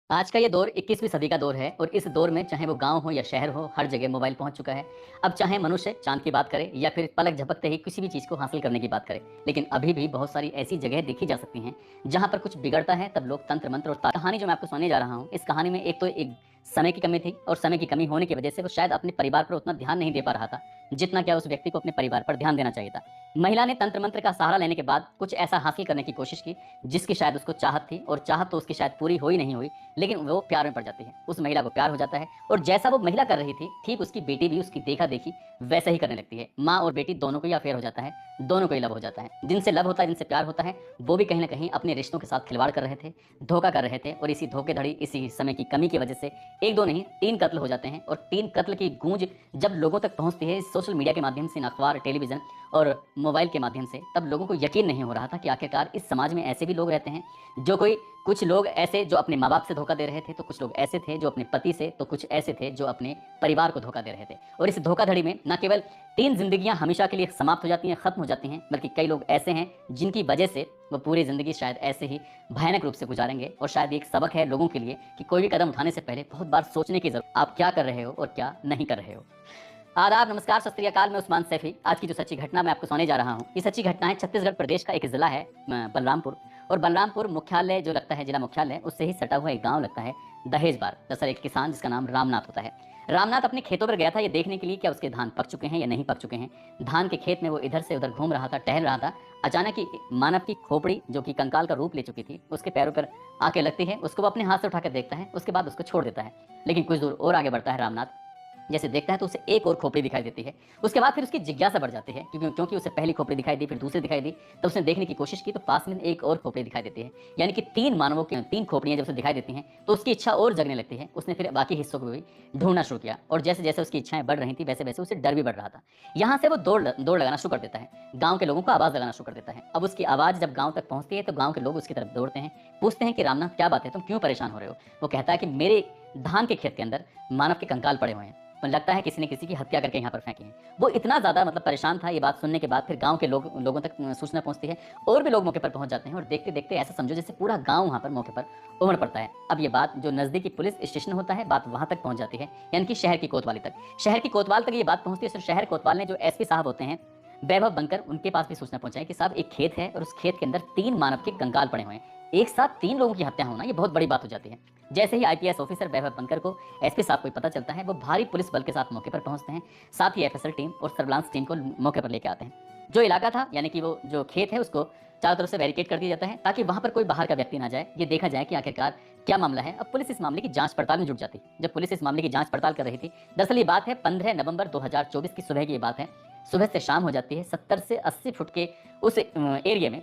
आज का ये दौर 21वीं सदी का दौर है और इस दौर में चाहे वो गांव हो या शहर हो, हर जगह मोबाइल पहुंच चुका है। अब चाहे मनुष्य चांद की बात करे या फिर पलक झपकते ही किसी भी चीज़ को हासिल करने की बात करे, लेकिन अभी भी बहुत सारी ऐसी जगह देखी जा सकती हैं जहां पर कुछ बिगड़ता है। तब लोग तंत्र मंत्र और कहानी जो मैं आपको सुनाने जा रहा हूँ, इस कहानी में एक समय की कमी थी और समय की कमी होने की वजह से वो शायद अपने परिवार पर उतना ध्यान नहीं दे पा रहा था जितना क्या उस व्यक्ति को अपने परिवार पर ध्यान देना चाहिए था। महिला ने तंत्र मंत्र का सहारा लेने के बाद कुछ ऐसा हासिल करने की कोशिश की जिसकी शायद उसको चाहत थी, और चाहत तो उसकी शायद पूरी हो ही नहीं हुई, लेकिन वो प्यार में पड़ जाती है। उस महिला को प्यार हो जाता है और जैसा वो महिला कर रही थी ठीक उसकी बेटी भी उसकी देखा देखी वैसा ही करने लगती है। माँ और बेटी दोनों को ही अफेयर हो जाता है, दोनों को ही लव हो जाता है। जिनसे लव होता है, जिनसे प्यार होता है, वो भी कहीं ना कहीं अपने रिश्तों के साथ खिलवाड़ कर रहे थे, धोखा कर रहे थे। और इसी धोखेधड़ी, इसी समय की कमी की वजह से एक दो नहीं, तीन कत्ल हो जाते हैं। और तीन कत्ल की गूंज जब लोगों तक पहुंचती है सोशल मीडिया के माध्यम से, अखबार, टेलीविजन और मोबाइल के माध्यम से, तब लोगों को यकीन नहीं हो रहा था कि आखिरकार इस समाज में ऐसे भी लोग रहते हैं जो कोई कुछ लोग ऐसे जो अपने माँ बाप से धोखा दे रहे थे, तो कुछ लोग ऐसे थे जो अपने पति से, तो कुछ ऐसे थे जो अपने परिवार को धोखा दे रहे थे। और इस धोखाधड़ी में न केवल तीन जिंदगियां हमेशा के लिए समाप्त हो जाती हैं, खत्म हो जाती हैं, बल्कि कई लोग ऐसे हैं जिनकी वजह से वो पूरी जिंदगी शायद ऐसे ही भयानक रूप से गुजारेंगे। और शायद एक सबक है लोगों के लिए कि कोई भी कदम उठाने से पहले बहुत बार सोचने की जरूरत, आप क्या कर रहे हो और क्या नहीं कर रहे हो। आदाब, नमस्कार, सत श्री अकाल। मैं उस्मान सैफी। आज की जो सच्ची घटना मैं आपको सुनाने जा रहा हूँ, ये सच्ची घटना है छत्तीसगढ़ प्रदेश का एक जिला है बलरामपुर। और बलरामपुर मुख्यालय जो लगता है, जिला मुख्यालय, उससे ही सटा हुआ एक गांव लगता है दहेजबार। दरअसल एक किसान जिसका नाम रामनाथ होता है, रामनाथ अपने खेतों पर गया था ये देखने के लिए क्या उसके धान पक चुके हैं या नहीं पक चुके हैं। धान के खेत में वो इधर से उधर घूम रहा था, टहल रहा था। अचानक ही मानव की खोपड़ी, जो कि कंकाल का रूप ले चुकी थी, उसके पैरों पर आके लगती है। उसको वो अपने हाथ से उठाकर देखता है, उसके बाद उसको छोड़ देता है। लेकिन कुछ दूर और आगे बढ़ता है रामनाथ, जैसे देखता है तो उसे एक और खोपड़ी दिखाई देती है। उसके बाद फिर उसकी जिज्ञासा बढ़ जाती है, क्योंकि उसे पहली खोपड़ी दिखाई दी, फिर दूसरी दिखाई दी। तो उसने देखने की कोशिश की तो पास में एक और खोपड़ी दिखाई देती है। यानी कि तीन मानवों की तीन खोपड़ियां जब उसे दिखाई देती हैं तो उसकी इच्छा और जगने लगती है। उसने फिर बाकी हिस्सों को भी ढूंढना शुरू किया, और जैसे जैसे उसकी इच्छाएं बढ़ रही थी वैसे वैसे उसे डर भी बढ़ रहा था। यहाँ से वो दौड़ लगाना शुरू कर देता है, गाँव के लोगों को आवाज लगाना शुरू कर देता है। अब उसकी आवाज जब गाँव तक पहुंचती है तो गाँव के लोग उसकी तरफ दौड़ते हैं, पूछते हैं कि रामनाथ क्या बात है, तुम क्यों परेशान हो रहे हो। वो कहता है कि मेरे धान के खेत के अंदर मानव के कंकाल पड़े हुए हैं, तो लगता है किसी ने किसी की हत्या करके यहाँ पर फेंकी है। वो इतना ज़्यादा परेशान था। ये बात सुनने के बाद फिर गांव के लोगों तक सूचना पहुंचती है, और भी लोग मौके पर पहुंच जाते हैं। और देखते देखते ऐसा समझो जैसे पूरा गांव वहाँ पर मौके पर उमड़ पड़ता है। अब ये बात जो नज़दीकी पुलिस स्टेशन होता है, बात वहाँ तक पहुँच जाती है, यानी कि शहर की कोतवाली तक। शहर की कोतवाल तक ये बात पहुँचती है। तो शहर कोतवाल ने जो एसपी साहब होते हैं, वैभव बनकर, उनके पास भी सूचना पहुंचाई कि साहब एक खेत है और उस खेत के अंदर तीन मानव के कंकाल पड़े हुए हैं। एक साथ तीन लोगों की हत्या होना ये बहुत बड़ी बात हो जाती है। जैसे ही आईपीएस ऑफिसर वैभव बनकर को एसपी साहब को पता चलता है, वो भारी पुलिस बल के साथ मौके पर पहुंचते हैं। साथ ही एफएसएल टीम और सर्विलांस टीम को मौके पर लेकर आते हैं। जो इलाका था, यानी कि वो जो खेत है, उसको चारों तरफ से बैरिकेड कर दिया जाता है ताकि वहां पर कोई बाहर का व्यक्ति ना जाए, ये देखा जाए कि आखिरकार क्या मामला है। अब पुलिस इस मामले की जांच पड़ताल में जुट जाती। जब पुलिस इस मामले की जांच पड़ताल कर रही थी, दरअसल ये बात है 15 नवंबर 2024 की सुबह की ये बात है। सुबह से शाम हो जाती है। 70 से 80 फुट के उस एरिया में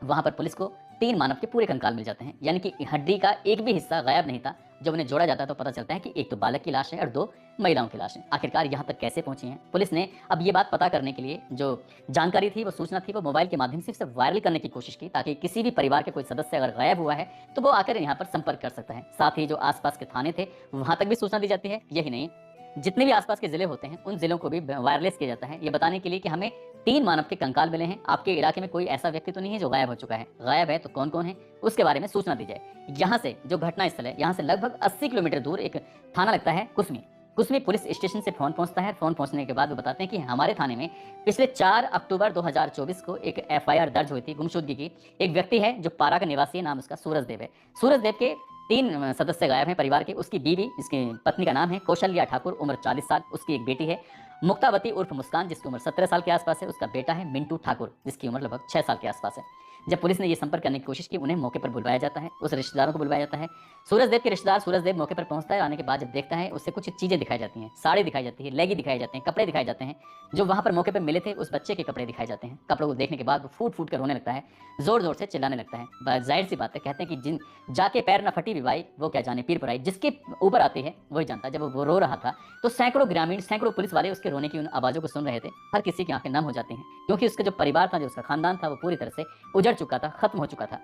वहां पर पुलिस को तीन मानव के पूरे कंकाल मिल जाते हैं, यानी कि हड्डी का एक भी हिस्सा गायब नहीं था। जब उन्हें जोड़ा जाता है तो पता चलता है कि एक तो बालक की लाश है और दो महिलाओं की लाश है। आखिरकार यहाँ तक कैसे पहुंची हैं पुलिस ने, अब ये बात पता करने के लिए जो जानकारी थी, वो सूचना थी, वो मोबाइल के माध्यम से उसे वायरल करने की कोशिश की, ताकि किसी भी परिवार के कोई सदस्य अगर गायब हुआ है तो वो आकर यहाँ पर संपर्क कर सकता है। साथ ही जो आसपास के थाने थे वहां तक भी सूचना दी जाती है। यही नहीं, जितने भी आसपास के जिले होते हैं उन जिलों को भी वायरलेस किया जाता है, ये बताने के लिए कि हमें तीन मानव के कंकाल मिले हैं, आपके इलाके में कोई ऐसा व्यक्ति तो नहीं है जो गायब हो चुका है, गायब है तो कौन कौन है उसके बारे में सूचना दी जाए। यहाँ से जो घटना स्थल है, यहाँ से लगभग 80 किलोमीटर दूर एक थाना लगता है कुसमी। कुसमी पुलिस स्टेशन से फोन पहुंचता है। फोन पहुंचने के बाद वो बताते हैं कि हमारे थाने में पिछले 4 अक्टूबर 2024 को एक एफआईआर दर्ज हुई थी गुमशुदगी की। एक व्यक्ति है जो पारा का निवासी है, नाम उसका सूरज देव है। सूरज देव के तीन सदस्य गायब हैं परिवार के। उसकी बीवी, जिसकी पत्नी का नाम है कौशल्या ठाकुर, उम्र 40 साल। उसकी एक बेटी है मुक्तावती उर्फ मुस्कान, जिसकी उम्र 17 साल के आसपास है। उसका बेटा है मिंटू ठाकुर, जिसकी उम्र लगभग 6 साल के आसपास है। जब पुलिस ने ये संपर्क करने की कोशिश की, उन्हें मौके पर बुलवाया जाता है, उस रिश्तेदारों को बुलवाया जाता है। सूरजदेव के रिश्तेदार सूरजदेव मौके पर पहुंचता है। आने के बाद जब देखता है, उससे कुछ चीजें दिखाई जाती हैं, साड़ी दिखाई जाती है, लेगी दिखाई जाते हैं, कपड़े दिखाए जाते हैं जो वहां पर मौके पर मिले थे। उस बच्चे के कपड़े दिखाए जाते हैं। कपड़ों को देखने के बाद वो फूट फूट कर रोने लगता है, जोर जोर से चिल्लाने लगता है। जाहिर सी बात है, कहते हैं कि जिन जाके पैर न फटी विवाई, वो क्या जाने पीर पर आई। जिसके ऊपर आती है वही जानता। जब वो रो रहा था तो सैकड़ों ग्रामीण, सैकड़ों पुलिस वाले उसके रोने की उन आवाजों को सुन रहे थे। हर किसी की आंखें नम हो जाती हैं, क्योंकि उसका जो परिवार था, जो उसका खानदान था, वो पूरी तरह से उजड़ चुका था, खत्म हो चुका था।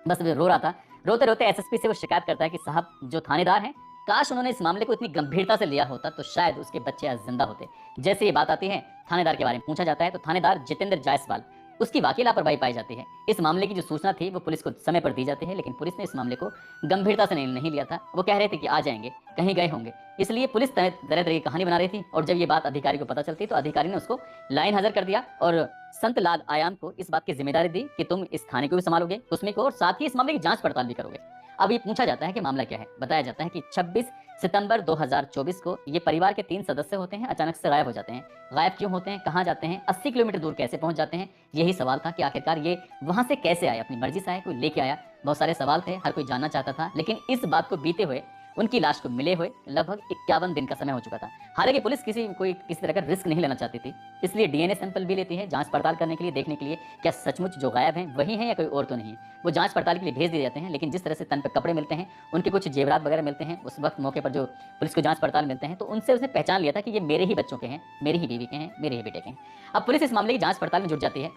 बस वो रो रहा था। रोते रोते एसएसपी से वो शिकायत करता है कि साहब, जो थानेदार हैं, काश उन्होंने इस मामले को इतनी गंभीरता से लिया होता तो शायद उसके बच्चे आज जिंदा होते। जैसे ये बात आती है, थानेदार के बारे में पूछा जाता है तो थानेदार जितेंद्र जायसवाल, उसकी वाकई लापरवाही पाई जाती है। इस मामले की जो सूचना थी वो पुलिस को समय पर दी जाती है, लेकिन पुलिस ने इस मामले को गंभीरता से नहीं लिया था। वो कह रहे थे कि आ जाएंगे, कहीं गए होंगे। इसलिए पुलिस तरह तरह की कहानी बना रही थी, और जब ये बात अधिकारी को पता चलती तो अधिकारी ने उसको लाइन हाजिर कर दिया और संत लाल आयाम को इस बात की जिम्मेदारी दी कि तुम इस थाने को भी संभालोगे, कुसमी को, और साथ ही इस मामले की जांच पड़ताल भी करोगे। अब ये पूछा जाता है कि मामला क्या है। बताया जाता है कि 26 सितंबर 2024 को ये परिवार के 3 सदस्य होते हैं, अचानक से गायब हो जाते हैं। गायब क्यों होते हैं, कहाँ जाते हैं, 80 किलोमीटर दूर कैसे पहुंच जाते हैं, यही सवाल था कि आखिरकार ये वहां से कैसे आए, अपनी मर्जी से आए, कोई लेके आया। बहुत सारे सवाल थे, हर कोई जानना चाहता था, लेकिन इस बात को बीते हुए उनकी लाश को मिले हुए लगभग 51 दिन का समय हो चुका था। हालांकि पुलिस किसी तरह का रिस्क नहीं लेना चाहती थी, इसलिए डीएनए सैंपल भी लेती है जांच पड़ताल करने के लिए, देखने के लिए क्या सचमुच जो गायब हैं वही हैं या कोई और तो नहीं है। वो जांच पड़ताल के लिए भेज दिए जाते हैं, लेकिन जिस तरह से तन पे कपड़े मिलते हैं, उनके कुछ जेवरात वगैरह मिलते हैं, उस वक्त मौके पर जो पुलिस को जांच पड़ताल मिलते हैं, तो उनसे उसने पहचान लिया था कि ये मेरे ही बच्चों के हैं, मेरी ही बीवी के हैं, मेरे ही बेटे के हैं। अब पुलिस इस मामले की जांच पड़ताल में जुट जाती है।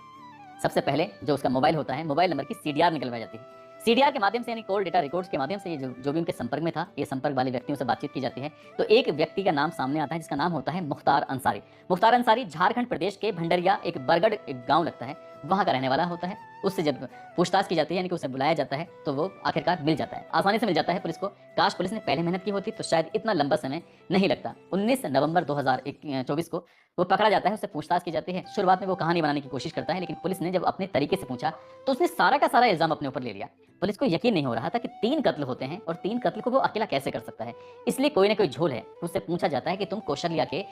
सबसे पहले जो उसका मोबाइल होता है, मोबाइल नंबर की सीडीआर निकलवाई जाती है। सीडीआर के माध्यम से, यानी कॉल डेटा रिकॉर्ड्स के माध्यम से, ये जो भी उनके संपर्क में था, ये संपर्क वाले व्यक्तियों से बातचीत की जाती है। तो एक व्यक्ति का नाम सामने आता है जिसका नाम होता है मुख्तार अंसारी। मुख्तार अंसारी झारखंड प्रदेश के भंडरिया, एक बरगढ़ एक गांव लगता है, वहां का रहने वाला होता है। उससे जब पूछताछ की जाती है, यानी कि उसे बुलाया जाता है, तो वो आखिरकार मिल जाता है, आसानी से मिल जाता है पुलिस को। काश पुलिस ने पहले मेहनत की होती तो शायद इतना लंबा समय नहीं लगता। 19 नवंबर 2024 को वो पकड़ा जाता है, उससे पूछताछ की जाती है। शुरुआत में वो कहानी बनाने की कोशिश करता है, लेकिन पुलिस ने जब अपने तरीके से पूछा तो उसने सारा का सारा इल्जाम अपने ऊपर ले लिया। पुलिस को यकीन नहीं हो रहा था कि 3 कत्ल होते हैं और 3 कत्ल को वो अकेला कैसे कर सकता है। इसलिए कोई ना कोई झोल है। उससे पूछा जाता है कि तुम कौशल्या के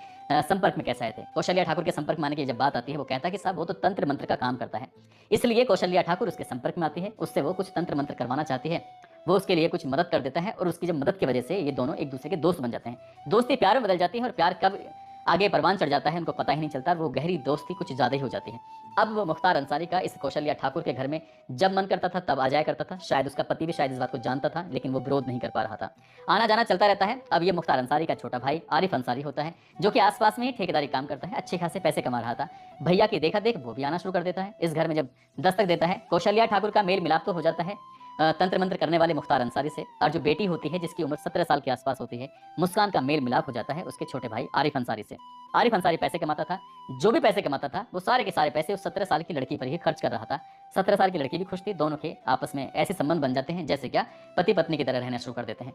संपर्क में कैसे आए थे। कौशल्या ठाकुर के संपर्क में आने की जब बात आती है, वो कहता है कि साहब वो तो तंत्र मंत्र का काम करता है, इसलिए कौशल्या ठाकुर उसके संपर्क में आती है, उससे वो कुछ तंत्र मंत्र करवाना चाहती है। वो उसके लिए कुछ मदद कर देता है, और उसकी जब मदद की वजह से ये दोनों एक दूसरे के दोस्त बन जाते हैं। दोस्ती प्यार में बदल जाती है, और प्यार कब आगे परवान चढ़ जाता है उनको पता ही नहीं चलता। वो गहरी दोस्ती कुछ ज्यादा ही हो जाती है। अब वो मुख्तार अंसारी का इस कौशल्या ठाकुर के घर में जब मन करता था तब आ जाया करता था। शायद उसका पति भी शायद इस बात को जानता था, लेकिन वो विरोध नहीं कर पा रहा था। आना जाना चलता रहता है। अब ये मुख्तार अंसारी का छोटा भाई आरिफ अंसारी होता है, जो कि आसपास में ही ठेकेदारी काम करता है, अच्छे खासे पैसे कमा रहा था। भैया की देखा देख वो भी आना शुरू कर देता है। इस घर में जब दस्तक देता है, कौशल्या ठाकुर का मेल मिलाप तो हो जाता है तंत्र मंत्र करने वाले मुख्तार अंसारी से, और जो बेटी होती है जिसकी उम्र 17 साल के आसपास होती है, मुस्कान का मेल मिलाप हो जाता है उसके छोटे भाई आरिफ अंसारी से। आरिफ अंसारी पैसे कमाता था, जो भी पैसे कमाता था वो सारे के सारे पैसे उस 17 साल की लड़की पर ही खर्च कर रहा था। 17 साल की लड़की भी खुश थी। दोनों के आपस में ऐसे संबंध बन जाते हैं जैसे क्या पति पत्नी की तरह रहना शुरू कर देते हैं।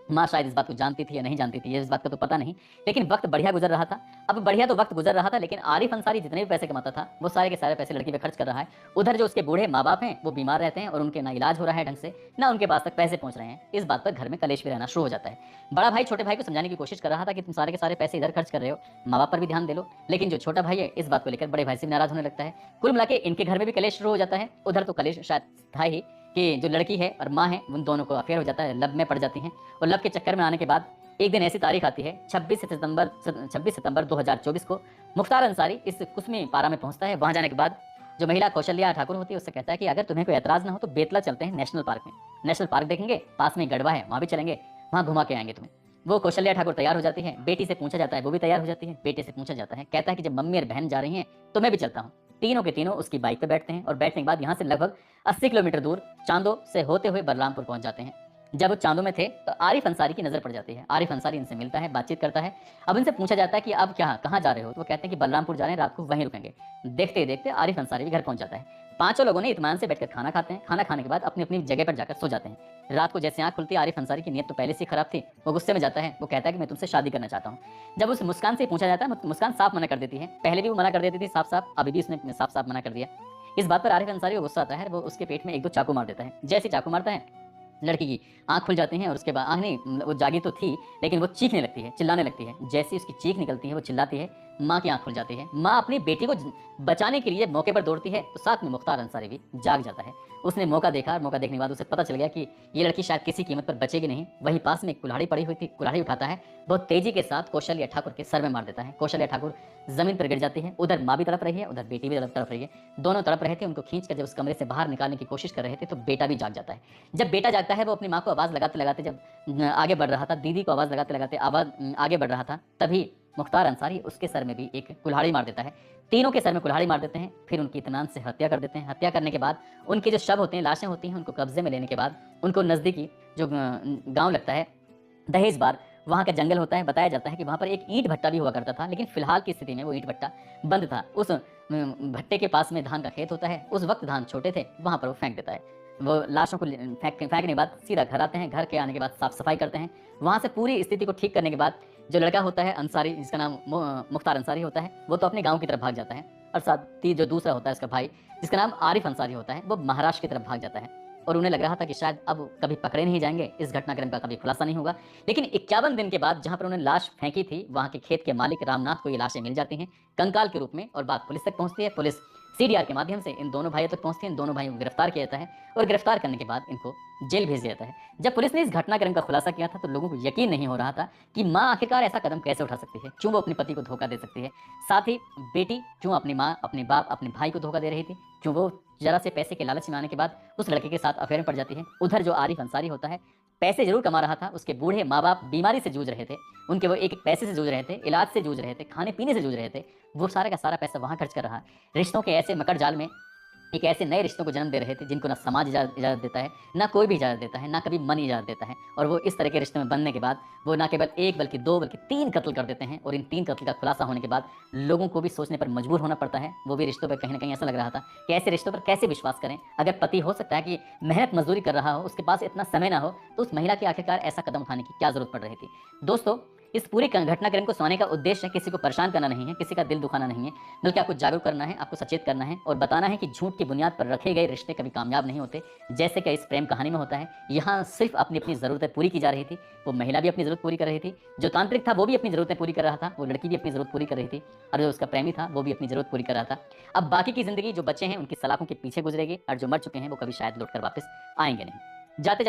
माँ शायद इस बात को जानती थी या नहीं जानती थी, इस बात का तो पता नहीं, लेकिन वक्त बढ़िया गुजर रहा था। अब बढ़िया तो वक्त गुजर रहा था, लेकिन आरिफ अंसारी जितने भी पैसे कमाता था वो सारे के सारे पैसे लड़की पे खर्च कर रहा है। उधर जो उसके बूढ़े माँ बाप हैं वो बीमार रहते हैं, और उनके ना इलाज हो रहा है ढंग से, ना उनके पास तक पैसे पहुंच रहे हैं। इस बात पर घर में कलेश भी रहना शुरू हो जाता है। बड़ा भाई छोटे भाई को समझाने की कोशिश कर रहा था कि तुम सारे के सारे पैसे इधर खर्च कर रहे हो, माँ बाप पर भी ध्यान दे लो, लेकिन जो छोटा भाई है इस बात को लेकर बड़े भाई से नाराज होने लगता है। कुल मिला के इनके घर में भी कलेश शुरू हो जाता है। उधर तो कलेश शायद था ही कि जो लड़की है और माँ है उन दोनों को अफेयर हो जाता है, लब में पड़ जाती हैं, और लब के चक्कर में आने के बाद एक दिन ऐसी तारीख आती है 26 सितंबर 2024 को मुख्तार अंसारी इस कुसमी पारा में पहुंचता है। वहां जाने के बाद जो महिला कौशल्या ठाकुर होती है उससे कहता है कि अगर तुम्हें कोई एतराज ना हो तो बेतला चलते हैं नेशनल पार्क में, नेशनल पार्क देखेंगे, पास में गढ़वा है वहां भी चलेंगे, वहां घुमा के आएंगे तुम्हें। वो कौशल्या ठाकुर तैयार हो जाती है। बेटी से पूछा जाता है, वो भी तैयार हो जाती है। बेटे से पूछा जाता है, कहता है कि जब मम्मी और बहन जा रही हैं तो मैं भी चलता हूँ। तीनों के तीनों उसकी बाइक पे बैठते हैं, और बैठने के बाद यहाँ से लगभग 80 किलोमीटर दूर चांदो से होते हुए बलरामपुर पहुंच जाते हैं। जब वो चांदो में थे तो आरिफ अंसारी की नजर पड़ जाती है। आरिफ अंसारी इनसे मिलता है, बातचीत करता है। अब इनसे पूछा जाता है कि अब क्या कहाँ जा रहे हो, तो वो कहते हैं कि बलरामपुर जा रहे हैं, रात को वहीं रुकेंगे। देखते ही देखते आरिफ अंसारी भी घर पहुंच जाता है। पांचों लोगों ने इत्मीनान से बैठकर खाना खाते हैं। खाना खाने के बाद अपनी अपनी जगह पर जाकर सो जाते हैं। रात को जैसे आंख खुलती है, आरिफ अंसारी की नीयत तो पहले से खराब थी, वो गुस्से में जाता है। वो कहता है कि मैं तुमसे शादी करना चाहता हूँ। जब उस मुस्कान से पूछा जाता है, मुस्कान साफ मना कर देती है। पहले भी वो मना कर देती थी साफ साफ, अभी भी उसने साफ साफ मना कर दिया। इस बात पर आरिफ अंसारी को गुस्सा आता है, वो उसके पेट में 1-2 चाकू मार देता है। जैसे चाकू मारता है, लड़की की आंख खुल जाती है, और उसके बाद आंख नहीं, वो जागी तो थी लेकिन वो चीखने लगती है, चिल्लाने लगती है। जैसे उसकी चीख निकलती है, वो चिल्लाती है, माँ की आंख खुल जाती है। माँ अपनी बेटी को बचाने के लिए मौके पर दौड़ती है, तो साथ में मुख्तार अंसारी भी जाग जाता है। उसने मौका देखा, और मौका देखने के बाद उसे पता चल गया कि ये लड़की शायद किसी कीमत पर बचेगी नहीं। वहीं पास में एक कुल्हाड़ी पड़ी हुई थी, कुल्हाड़ी उठाता है, बहुत तेजी के साथ कौशल्या ठाकुर के सर में मार देता है। कौशल्या ठाकुर जमीन पर गिर जाती है। उधर माँ भी तड़प रही है, उधर बेटी भी तड़प रही है। दोनों तड़प रहे थे। उनको खींचकर जब उस कमरे से बाहर निकालने की कोशिश कर रहे थे तो बेटा भी जाग जाता है। जब बेटा जागता है, वो अपनी माँ को आवाज़ लगाते लगाते जब आगे बढ़ रहा था, दीदी को आवाज़ लगाते लगाते आगे बढ़ रहा था, तभी मुख्तार अंसारी उसके सर में भी एक कुल्हाड़ी मार देता है। तीनों के सर में कुल्हाड़ी मार देते हैं, फिर उनकी इत्मीनान से हत्या कर देते हैं। हत्या करने के बाद उनके जो शव होते हैं, लाशें होती हैं, उनको कब्जे में लेने के बाद उनको नज़दीकी जो गाँव लगता है दहेज बार, वहाँ का जंगल होता है, बताया जाता है कि वहाँ पर एक ईंट भट्टा भी हुआ करता था, लेकिन फिलहाल की स्थिति में वो ईंट भट्टा बंद था। उस भट्टे के पास में धान का खेत होता है, उस वक्त धान छोटे थे, वहाँ पर वो फेंक देता है। वो लाशों को फेंकने के बाद सीधा घर आते हैं, घर के आने के बाद साफ सफाई करते हैं। वहाँ से पूरी स्थिति को ठीक करने के बाद जो लड़का होता है अंसारी, जिसका नाम मुख्तार अंसारी होता है, वो तो अपने गाँव की तरफ भाग जाता है, और साथ ही जो दूसरा होता है उसका भाई, जिसका नाम आरिफ अंसारी होता है, वो महाराष्ट्र की तरफ भाग जाता है। और उन्हें लग रहा था कि शायद अब कभी पकड़े नहीं जाएंगे, इस घटनाक्रम का कभी खुलासा नहीं होगा। लेकिन 51 दिन के बाद जहां पर उन्होंने लाश फेंकी थी, वहां के खेत के मालिक रामनाथ को ये लाशें मिल जाती हैं कंकाल के रूप में, और बात पुलिस तक पहुंचती है। पुलिस सीडीआर के माध्यम से इन दोनों भाइयों तक पहुंचती है, इन दोनों भाइयों को गिरफ्तार किया जाता है, और गिरफ्तार करने के बाद इनको जेल भेज दिया जाता है। जब पुलिस ने इस घटनाक्रम का खुलासा किया था तो लोगों को यकीन नहीं हो रहा था कि माँ आखिरकार ऐसा कदम कैसे उठा सकती है, क्यों वो अपने पति को धोखा दे सकती है, साथ ही बेटी क्यों अपनी माँ, अपने बाप, अपने भाई को धोखा दे रही थी, क्यों वो जरा से पैसे के लालच में आने के बाद उस लड़के के साथ अफेयर में पड़ जाती है। उधर जो आरिफ अंसारी होता है, पैसे जरूर कमा रहा था, उसके बूढ़े माँ बाप बीमारी से जूझ रहे थे, उनके वो एक पैसे से जूझ रहे थे, इलाज से जूझ रहे थे, खाने पीने से जूझ रहे थे, वो सारा का सारा पैसा वहाँ खर्च कर रहा है। रिश्तों के ऐसे मकर जाल में एक ऐसे नए रिश्तों को जन्म दे रहे थे जिनको ना समाज इजाज़त देता है, ना कोई भी इजाज़त देता है, ना कभी मन इजाज़त देता है। और वो इस तरह के रिश्ते में बनने के बाद वो ना केवल एक बल्कि दो बल्कि 3 कत्ल कर देते हैं, और इन 3 कत्ल का खुलासा होने के बाद लोगों को भी सोचने पर मजबूर होना पड़ता है। वो भी रिश्तों पर कहीं ना कहीं ऐसा लग रहा था कि ऐसे रिश्तों पर कैसे विश्वास करें। अगर पति हो सकता है कि मेहनत मजदूरी कर रहा हो, उसके पास इतना समय ना हो, तो उस महिला की आखिरकार ऐसा कदम उठाने की क्या जरूरत पड़ रही थी। दोस्तों, इस पूरे घटनाक्रम को सुनाने का उद्देश्य किसी को परेशान करना नहीं है, किसी का दिल दुखाना नहीं है, बल्कि आपको जागरूक करना है, आपको सचेत करना है, और बताना है कि झूठ की बुनियाद पर रखे गए रिश्ते कभी कामयाब नहीं होते। जैसे कि इस प्रेम कहानी में होता है, यहाँ सिर्फ अपनी अपनी ज़रूरतें पूरी की जा रही थी। वो महिला भी अपनी ज़रूरत पूरी कर रही थी, जो तांत्रिक था वो भी अपनी ज़रूरतें पूरी कर रहा था, वो लड़की भी अपनी ज़रूरत पूरी कर रही थी, और जो उसका प्रेमी था वो भी अपनी ज़रूरत पूरी कर रहा था। अब बाकी की ज़िंदगी जो बच्चे हैं उनकी सलाखों के पीछे गुजरेगी, और जो मर चुके हैं वो कभी शायद लौट कर वापस आएंगे नहीं। जाते